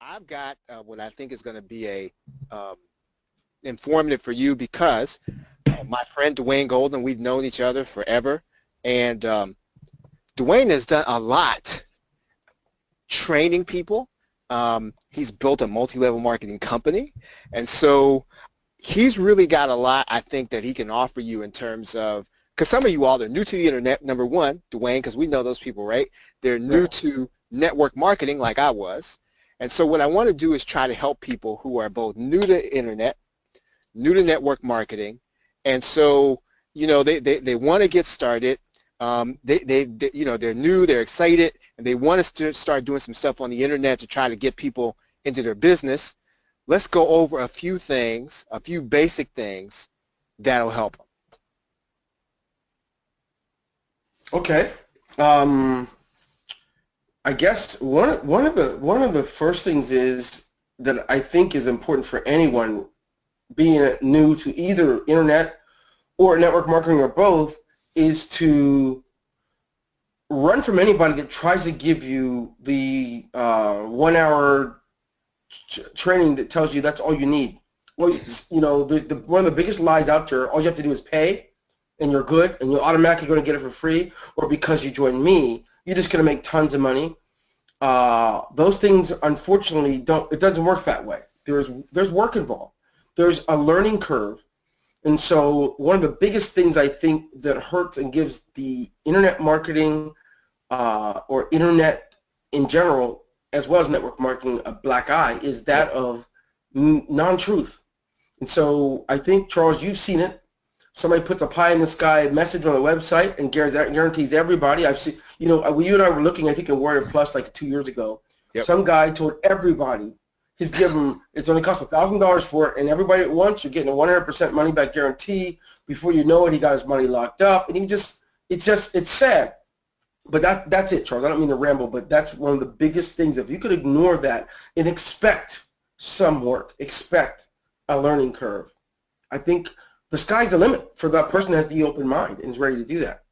I've got what I think is going to be a informative for you because my friend Dwayne Golden, we've known each other forever, and Dwayne has done a lot training people. He's built a multi-level marketing company, and so he's really got a lot, I think, that he can offer you in terms of, because some of you all are new to the internet, number one, Dwayne, because we know those people, right? They're new to network marketing like I was. And so what I want to do is try to help people who are both new to internet, new to network marketing. And so, they want to get started. They're new, they're excited, and they want us to start doing some stuff on the internet to try to get people into their business. Let's go over a few things, a few basic things that'll help them. Okay. I guess one of the first things is that I think is important for anyone being new to either internet or network marketing or both is to run from anybody that tries to give you the 1 hour training that tells you that's all you need. Well, one of the biggest lies out there, all you have to do is pay and you're good and you're automatically going to get it for free, or because you join me, you're just going to make tons of money. Those things, unfortunately, it doesn't work that way. There's work involved. There's a learning curve. And so one of the biggest things I think that hurts and gives the internet marketing or internet in general, as well as network marketing, a black eye is that of non-truth. And so I think, Charles, you've seen it. Somebody puts a pie in the sky message on a website and guarantees everybody. I've seen, you and I were looking, I think, in Warrior Plus like 2 years ago. Yep. Some guy told everybody he's given, it's only cost $1,000 for it, and everybody at once, you're getting a 100% money back guarantee. Before you know it, he got his money locked up, and it's sad. But that's it, Charles. I don't mean to ramble, but that's one of the biggest things. If you could ignore that and expect some work, expect a learning curve, I think the sky's the limit for that person that has the open mind and is ready to do that.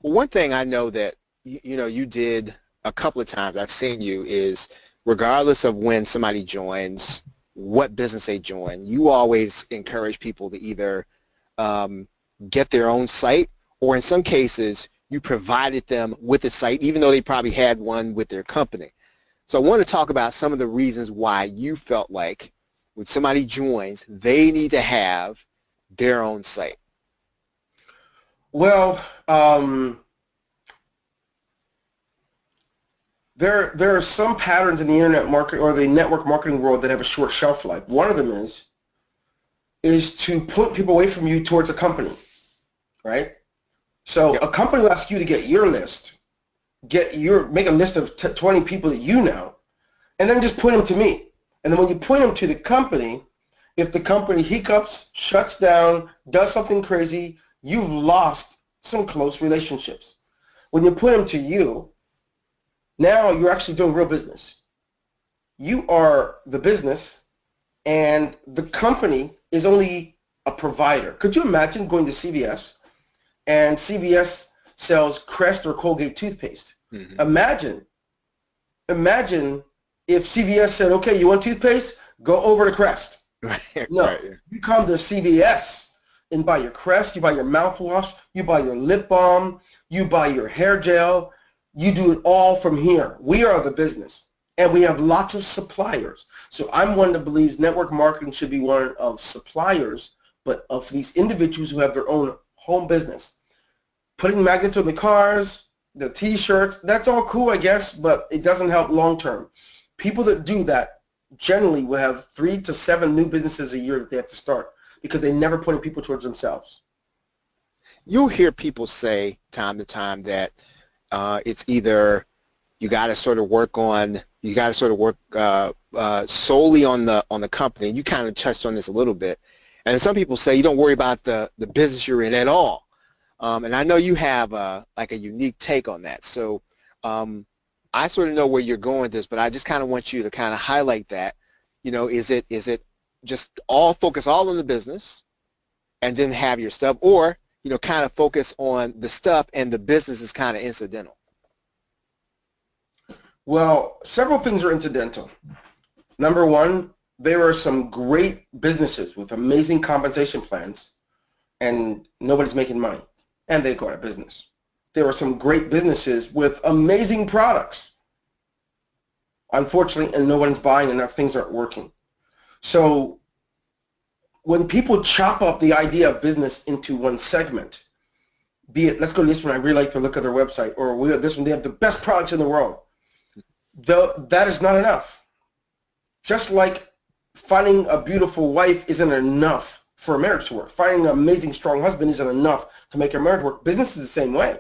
Well, one thing I know that you did a couple of times, I've seen you, is regardless of when somebody joins, what business they join, you always encourage people to either get their own site, or in some cases, you provided them with a site, even though they probably had one with their company. So I want to talk about some of the reasons why you felt like when somebody joins, they need to have their own site. Well, there are some patterns in the internet market or the network marketing world that have a short shelf life. One of them is to point people away from you towards a company, right? So a company will ask you to get your list, make a list of 20 people that you know, and then just point them to me. And then when you point them to the company, if the company hiccups, shuts down, does something crazy, you've lost some close relationships. When you point them to you, now you're actually doing real business. You are the business, and the company is only a provider. Could you imagine going to CVS, and CVS sells Crest or Colgate toothpaste? Mm-hmm. Imagine if CVS said, okay, you want toothpaste? Go over to Crest. Right. No, right. You come to CVS and buy your Crest, you buy your mouthwash, you buy your lip balm, you buy your hair gel. You do it all from here. We are the business, and we have lots of suppliers. So I'm one that believes network marketing should be one of suppliers, but of these individuals who have their own home business. Putting magnets on the cars, the T-shirts, that's all cool, I guess, but it doesn't help long term. People that do that generally will have 3 to 7 new businesses a year that they have to start because they never pointed people towards themselves. You'll hear people say time to time that it's either you got to sort of work solely on the company. You kind of touched on this a little bit, and some people say you don't worry about the business you're in at all. And I know you have like a unique take on that. So I sort of know where you're going with this, but I just kind of want you to kind of highlight that. Is it just focus all on the business and then have your stuff, or kind of focus on the stuff and the business is kind of incidental? Well, several things are incidental. Number one, there are some great businesses with amazing compensation plans, and nobody's making money, and they go out of business. There are some great businesses with amazing products, unfortunately, and no one's buying, and things aren't working. So when people chop up the idea of business into one segment, be it, let's go to this one, I really like to look at their website, or this one, they have the best products in the world. That is not enough. Just like finding a beautiful wife isn't enough for a marriage to work. Finding an amazing, strong husband isn't enough to make your marriage work. Business is the same way.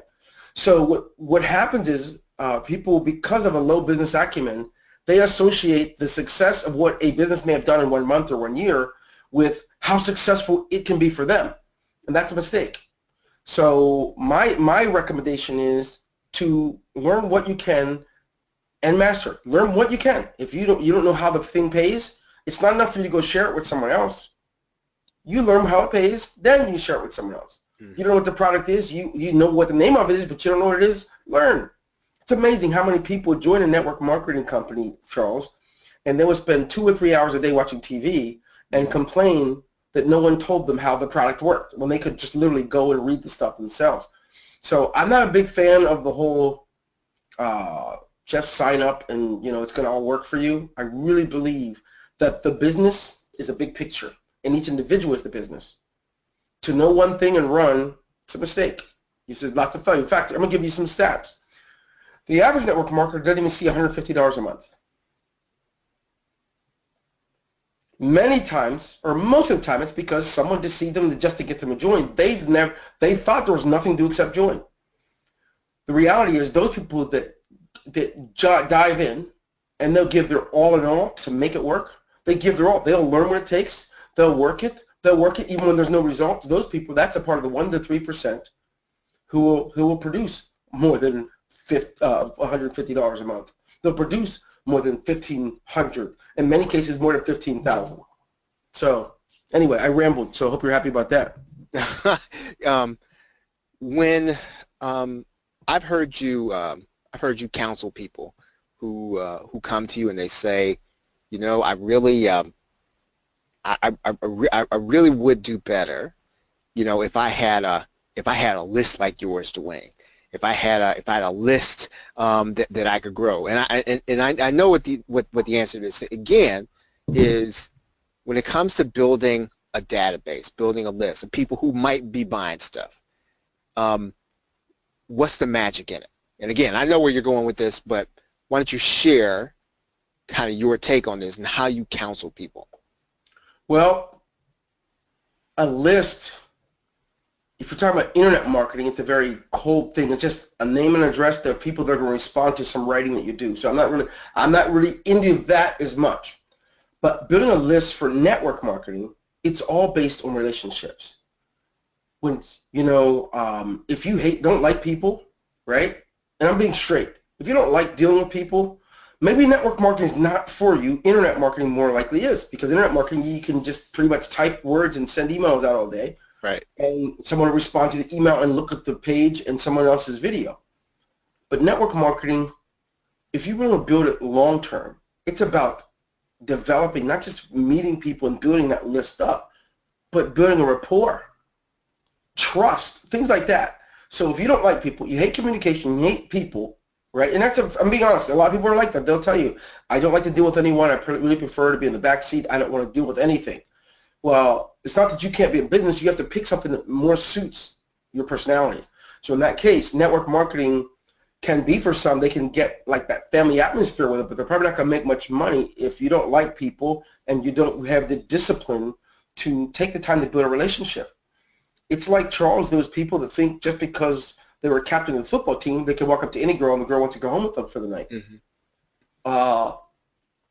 So what happens is people, because of a low business acumen, they associate the success of what a business may have done in 1 month or 1 year with how successful it can be for them. And that's a mistake. So my recommendation is to learn what you can and master. Learn what you can. If you don't know how the thing pays, it's not enough for you to go share it with someone else. You learn how it pays, then you share it with someone else. Mm-hmm. You don't know what the product is. You know what the name of it is, but you don't know what it is. Learn. It's amazing how many people join a network marketing company, Charles, and they will spend 2 or 3 hours a day watching TV and complain that no one told them how the product worked when they could just literally go and read the stuff themselves. So I'm not a big fan of the whole just sign up and it's going to all work for you. I really believe that the business is a big picture and each individual is the business. To know one thing and run, it's a mistake. You said lots of failure. In fact, I'm going to give you some stats. The average network marketer doesn't even see $150 a month. Many times, or most of the time, it's because someone deceived them just to get them to join. They thought there was nothing to do except join. The reality is those people that dive in and they'll give their all in all to make it work. They give their all. They'll learn what it takes. They'll work it. They'll work it even when there's no results. Those people, that's a part of the 1 to 3% who will produce more than $150 a month. They'll produce more than $1,500. In many cases, more than $15,000. So anyway, I rambled. So I hope you're happy about that. When I've heard you counsel people who come to you and they say, I really I really would do better, if I had a list like yours, Dwayne. If I had a list that I could grow, and I know what the answer is. Again, is when it comes to building a database, building a list of people who might be buying stuff. What's the magic in it? And again, I know where you're going with this, but why don't you share kind of your take on this and how you counsel people? Well, a list. If you're talking about internet marketing, it's a very cold thing. It's just a name and address that people that are going to respond to some writing that you do. So I'm not really into that as much. But building a list for network marketing, it's all based on relationships. When if you don't like people, right? And I'm being straight. If you don't like dealing with people, maybe network marketing is not for you. Internet marketing more likely is, because internet marketing, you can just pretty much type words and send emails out all day. Right. And someone will respond to the email and look at the page and someone else's video. But network marketing, if you want to build it long term, it's about developing, not just meeting people and building that list up, but building a rapport, trust, things like that. So if you don't like people, you hate communication, you hate people, right? And I'm being honest, a lot of people are like that. They'll tell you, I don't like to deal with anyone. I really prefer to be in the back seat. I don't want to deal with anything. Well, it's not that you can't be in business. You have to pick something that more suits your personality. So in that case, network marketing can be for some. They can get like that family atmosphere with it, but they're probably not going to make much money if you don't like people and you don't have the discipline to take the time to build a relationship. It's like, Charles, those people that think just because they were captain of the football team, they can walk up to any girl and the girl wants to go home with them for the night. Mm-hmm.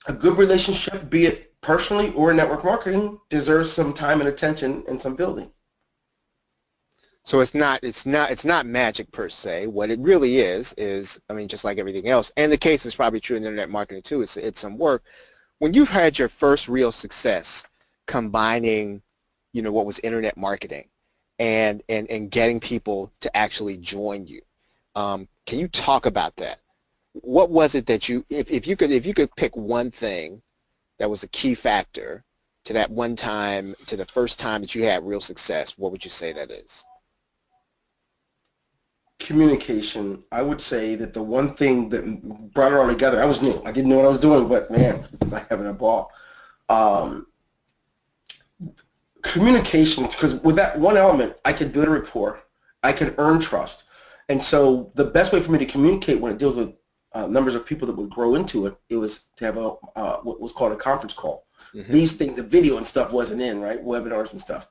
A good relationship, be it personally or network marketing, deserves some time and attention and some building. So it's not magic per se. What it really is, I mean, just like everything else, and the case is probably true in internet marketing too, it's some work. When you've had your first real success combining, what was internet marketing and getting people to actually join you, can you talk about that? What was it that if you could pick one thing that was a key factor to that one time, to the first time that you had real success, what would you say that is? Communication. I would say that the one thing that brought it all together, I was new. I didn't know what I was doing, but man, I was like having a ball. Communication, because with that one element, I could build a rapport. I can earn trust. And so the best way for me to communicate when it deals with numbers of people that would grow into it, it was to have a what was called a conference call. Mm-hmm. These things, the video and stuff wasn't in, right? Webinars and stuff.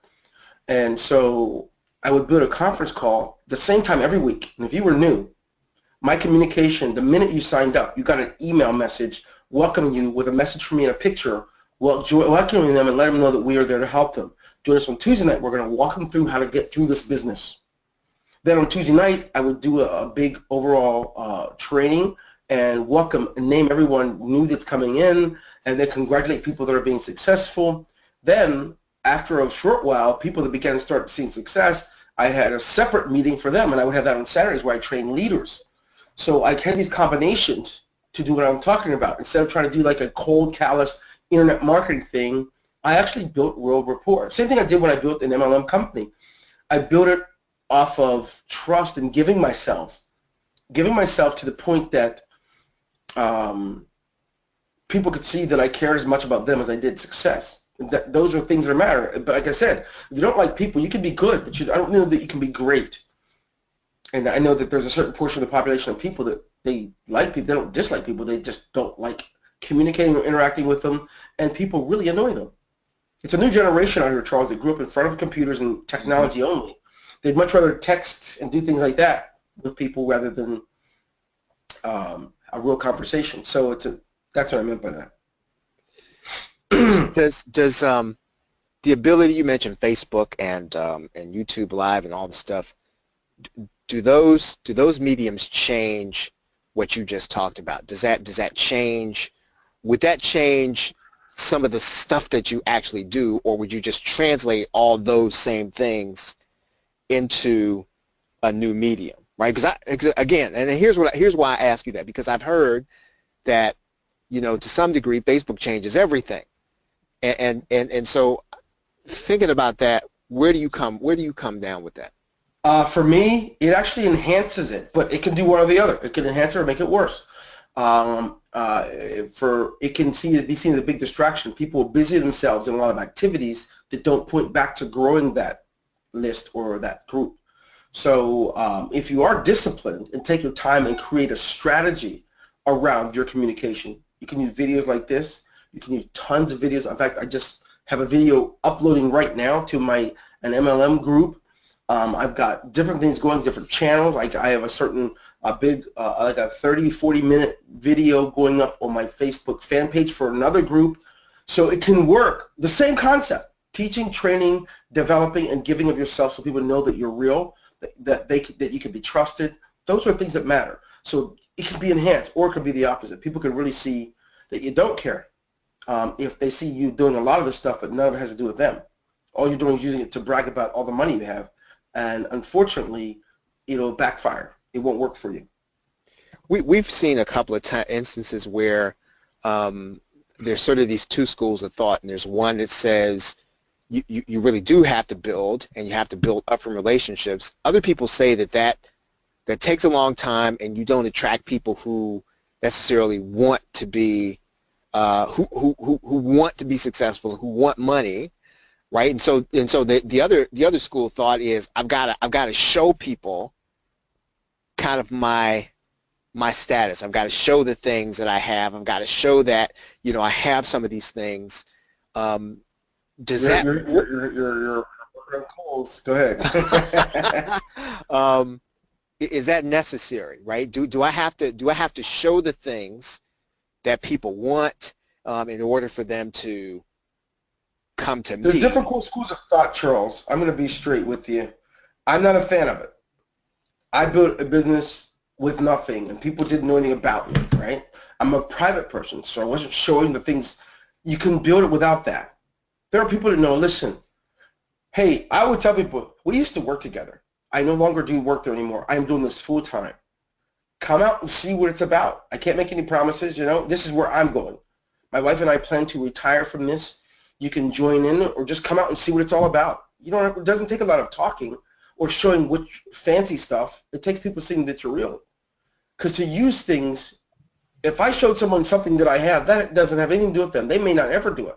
And so I would build a conference call the same time every week. And if you were new, my communication, the minute you signed up, you got an email message welcoming you with a message from me and a picture, welcoming them and letting them know that we are there to help them. Join us on Tuesday night. We're going to walk them through how to get through this business. Then on Tuesday night, I would do a big overall training and welcome and name everyone new that's coming in, and then congratulate people that are being successful. Then after a short while, people that began to start seeing success, I had a separate meeting for them, and I would have that on Saturdays where I train leaders. So I had these combinations to do what I'm talking about. Instead of trying to do like a cold, callous internet marketing thing, I actually built real rapport. Same thing I did when I built an MLM company. I built it off of trust and giving myself to the point that people could see that I care as much about them as I did success. Those are things that matter. But like I said, if you don't like people, you can be good, but I don't know that you can be great. And I know that there's a certain portion of the population of people that they like people, they don't dislike people, they just don't like communicating or interacting with them, and people really annoy them. It's a new generation out here, Charles, that grew up in front of computers and technology only. They'd much rather text and do things like that with people rather than a real conversation. So that's what I meant by that. Does the ability, you mentioned Facebook and YouTube Live and all the stuff, do those mediums change what you just talked about? Does that change? Would that change some of the stuff that you actually do, or would you just translate all those same things into a new medium, right? Because again, and here's why I ask you that, because I've heard that, to some degree, Facebook changes everything, and so thinking about that, where do you come down with that? For me, it actually enhances it, but it can do one or the other. It can enhance it or make it worse. It can be seen as a big distraction. People busy themselves in a lot of activities that don't point back to growing that list or that group. So if you are disciplined and take your time and create a strategy around your communication, you can use videos like this. You can use tons of videos. In fact, I just have a video uploading right now to an MLM group. I've got different things going, different channels. Like I have like a 30, 40-minute video going up on my Facebook fan page for another group. So it can work. The same concept: teaching, training, developing, and giving of yourself so people know that you're real, that you can be trusted. Those are things that matter. So it can be enhanced, or it could be the opposite. People can really see that you don't care if they see you doing a lot of this stuff, but none of it has to do with them. All you're doing is using it to brag about all the money you have. And unfortunately, it'll backfire. It won't work for you. We've seen a couple of instances where there's sort of these two schools of thought, and there's one that says you really do have to build, and you have to build up from relationships. Other people say that takes a long time, and you don't attract people who necessarily want to be who want to be successful, who want money. Right, and so the other school of thought is I've got to show people kind of my status. I've got to show the things that I have. I've got to show that I have some of these things. You're working on coals. Go ahead. Is that necessary? Right? Do I have to show the things that people want in order for them to come to me? There's different schools of thought, Charles. I'm going to be straight with you. I'm not a fan of it. I built a business with nothing, and people didn't know anything about me, right? I'm a private person, so I wasn't showing the things. You can build it without that. There are people that know, listen, hey, I would tell people, we used to work together. I no longer do work there anymore. I am doing this full time. Come out and see what it's about. I can't make any promises, this is where I'm going. My wife and I plan to retire from this. You can join in or just come out and see what it's all about. It doesn't take a lot of talking or showing which fancy stuff. It takes people seeing that you're real. Because to use things, if I showed someone something that I have, that doesn't have anything to do with them. They may not ever do it.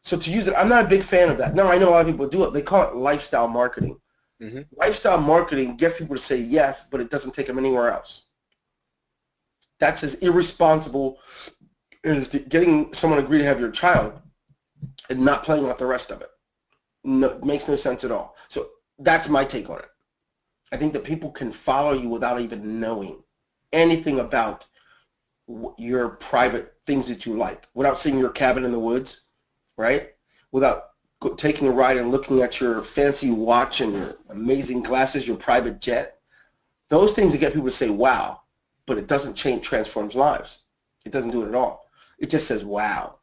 So to use it, I'm not a big fan of that. No, I know a lot of people do it. They call it lifestyle marketing. Mm-hmm. Lifestyle marketing gets people to say yes, but it doesn't take them anywhere else. That's as irresponsible as getting someone to agree to have your child and not playing out the rest of it. No, it makes no sense at all. So that's my take on it. I think that people can follow you without even knowing anything about your private things that you like, without seeing your cabin in the woods, right? Without taking a ride and looking at your fancy watch and your amazing glasses, your private jet. Those things that get people to say, wow, but it doesn't transforms lives. It doesn't do it at all. It just says, wow,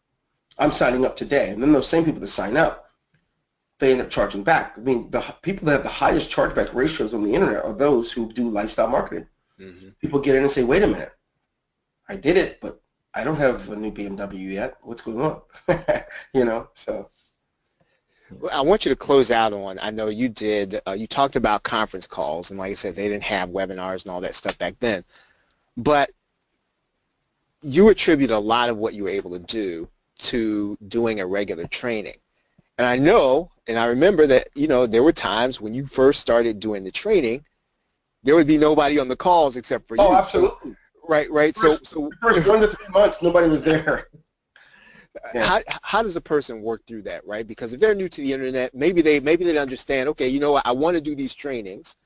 I'm signing up today. And then those same people that sign up, they end up charging back. I mean, the people that have the highest chargeback ratios on the internet are those who do lifestyle marketing. Mm-hmm. People get in and say, wait a minute, I did it, but I don't have a new BMW yet. What's going on? So. Well, I want you to close out on, I know you did, you talked about conference calls, and like I said, they didn't have webinars and all that stuff back then. But you attribute a lot of what you were able to do to doing a regular training. And I know, and I remember that, there were times when you first started doing the training, there would be nobody on the calls except for you. Oh, absolutely. Right. So the first 1 to 3 months, nobody was there. Yeah. How does a person work through that, right? Because if they're new to the internet, maybe they understand, okay, I want to do these trainings,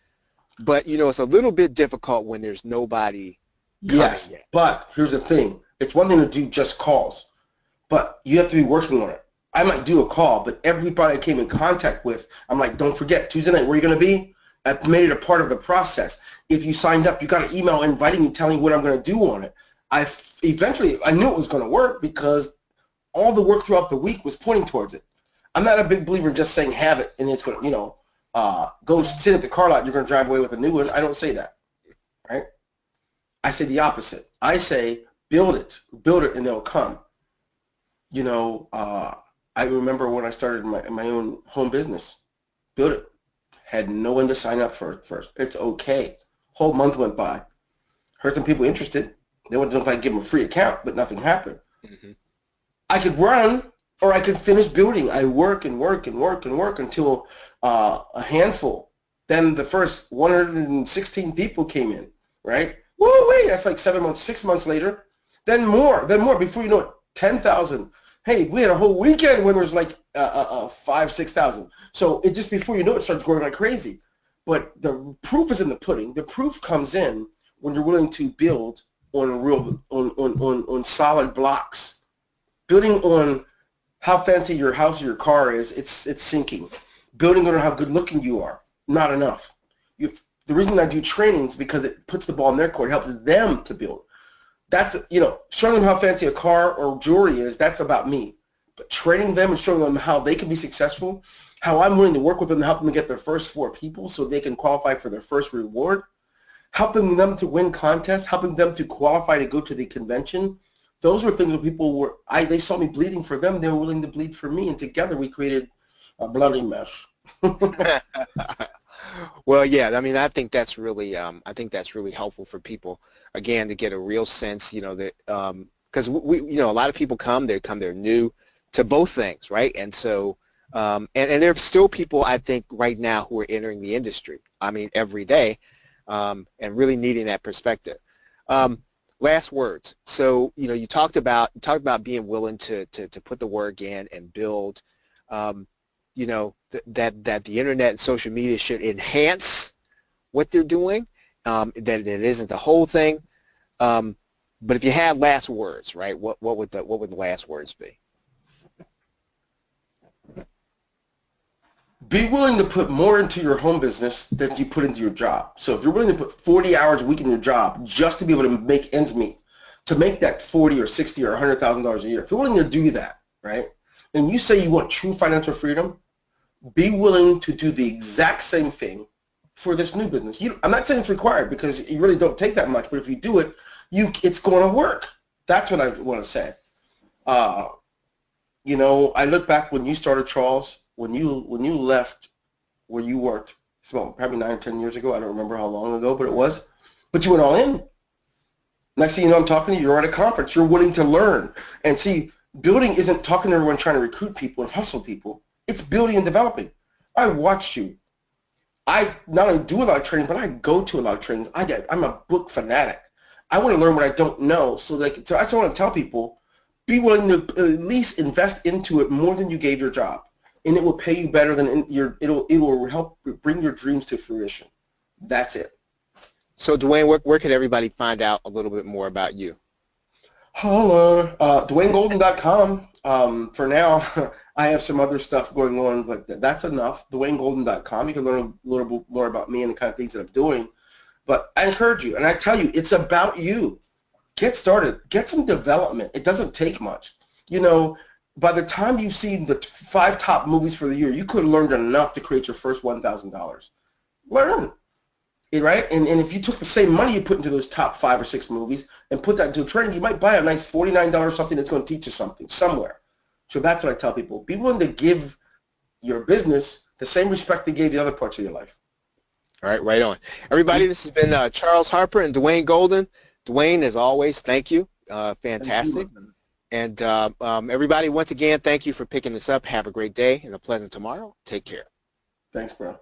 but, it's a little bit difficult when there's nobody. Yes, yet. But here's the thing. It's one thing to do just calls, but you have to be working on it. I might do a call, but everybody I came in contact with, I'm like, don't forget, Tuesday night, where are you going to be? I've made it a part of the process. If you signed up, you got an email inviting me, telling me what I'm going to do on it. I knew it was going to work because all the work throughout the week was pointing towards it. I'm not a big believer in just saying have it and it's going to, go sit at the car lot, you're going to drive away with a new one. I don't say that, right? I say the opposite. I say build it, and they'll come. I remember when I started my own home business, built it, had no one to sign up for it first. It's okay. Whole month went by. Heard some people interested. They wanted to know if I could give them a free account, but nothing happened. Mm-hmm. I could run or I could finish building. I work until a handful. Then the first 116 people came in, right? Whoa, wait, that's like 7 months, 6 months later. Then more. Before you know it, 10,000. Hey, we had a whole weekend when there's like 5,000, 6,000. So it just before you know it starts growing like crazy. But the proof is in the pudding. The proof comes in when you're willing to build on solid blocks. Building on how fancy your house or your car is, it's sinking. Building on how good looking you are, not enough. The reason I do trainings because it puts the ball in their court, helps them to build. That's, showing them how fancy a car or jewelry is, that's about me. But training them and showing them how they can be successful, how I'm willing to work with them to help them get their first 4 people so they can qualify for their first reward, helping them to win contests, helping them to qualify to go to the convention. Those were things that people they saw me bleeding for them, they were willing to bleed for me, and together we created a bloody mess. Well, yeah, I think that's really helpful for people, again, to get a real sense, that because we a lot of people they're new to both things, right? And so and there are still people, I think, right now who are entering the industry, every day, and really needing that perspective. Last words. So, you talked about being willing to put the work in and build, that the internet and social media should enhance what they're doing, that it isn't the whole thing. But if you had last words, right, what would the last words be? Be willing to put more into your home business than you put into your job. So if you're willing to put 40 hours a week in your job just to be able to make ends meet, to make that 40 or 60 or $100,000 a year, if you're willing to do that, right, and you say you want true financial freedom, be willing to do the exact same thing for this new business. I'm not saying it's required because you really don't take that much, but if you do it, it's going to work. That's what I want to say. You know, I look back when you started, Charles, when you left where you worked. It's about probably 9 or 10 years ago. I don't remember how long ago, but it was. But you went all in. Next thing you know, I'm talking to you. You're at a conference. You're willing to learn. And see, building isn't talking to everyone trying to recruit people and hustle people. It's building and developing. I watched you. I not only do a lot of training, but I go to a lot of trainings. I'm a book fanatic. I want to learn what I don't know. So I just want to tell people, be willing to at least invest into it more than you gave your job. And it will pay you better than it will help bring your dreams to fruition. That's it. So Dwayne, where can everybody find out a little bit more about you? Holla. DwayneGolden.com. For now, I have some other stuff going on, but that's enough. DwayneGolden.com. You can learn a little bit more about me and the kind of things that I'm doing. But I encourage you, and I tell you, it's about you. Get started. Get some development. It doesn't take much. You know, by the time you've seen the 5 top movies for the year, you could have learned enough to create your first $1,000. Learn. Right? And if you took the same money you put into those top 5 or 6 movies and put that into training, you might buy a nice $49 something that's going to teach you something somewhere. So that's what I tell people. Be willing to give your business the same respect they gave the other parts of your life. All right, right on. Everybody, this has been Charles Harper and Dwayne Golden. Dwayne, as always, thank you. Fantastic. And everybody, once again, thank you for picking this up. Have a great day and a pleasant tomorrow. Take care. Thanks, bro.